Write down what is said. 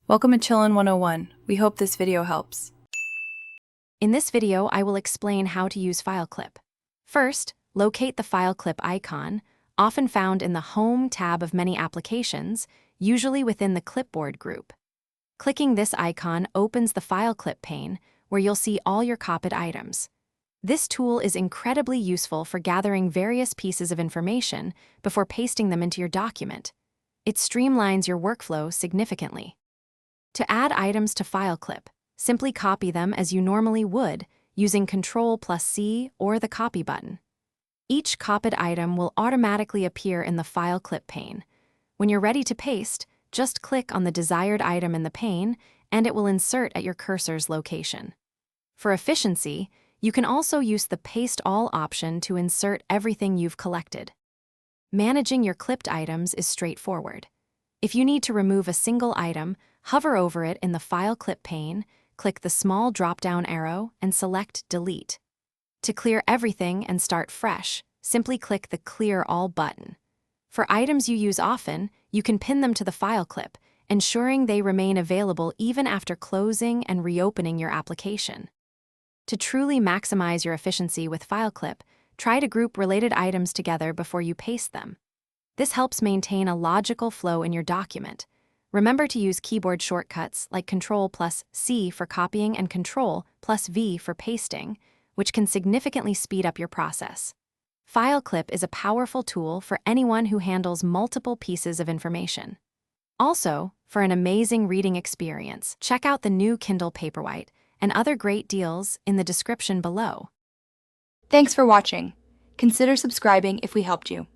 Welcome to Chillin' 101. We hope this video helps. In this video, I will explain how to use FileClip. First, locate the FileClip icon, often found in the Home tab of many applications, usually within the Clipboard group. Clicking this icon opens the FileClip pane, where you'll see all your copied items. This tool is incredibly useful for gathering various pieces of information before pasting them into your document. It streamlines your workflow significantly. To add items to FileClip, simply copy them as you normally would using Ctrl+C or the copy button. Each copied item will automatically appear in the FileClip pane. When you're ready to paste, just click on the desired item in the pane and it will insert at your cursor's location. For efficiency, you can also use the Paste All option to insert everything you've collected. Managing your clipped items is straightforward. If you need to remove a single item, hover over it in the FileClip pane, click the small drop-down arrow, and select Delete. To clear everything and start fresh, simply click the Clear All button. For items you use often, you can pin them to the FileClip, ensuring they remain available even after closing and reopening your application. To truly maximize your efficiency with FileClip, try to group related items together before you paste them. This helps maintain a logical flow in your document. Remember to use keyboard shortcuts like Ctrl+C for copying and Ctrl+V for pasting, which can significantly speed up your process. FileClip is a powerful tool for anyone who handles multiple pieces of information. Also, for an amazing reading experience, check out the new Kindle Paperwhite and other great deals in the description below. Thanks for watching. Consider subscribing if we helped you.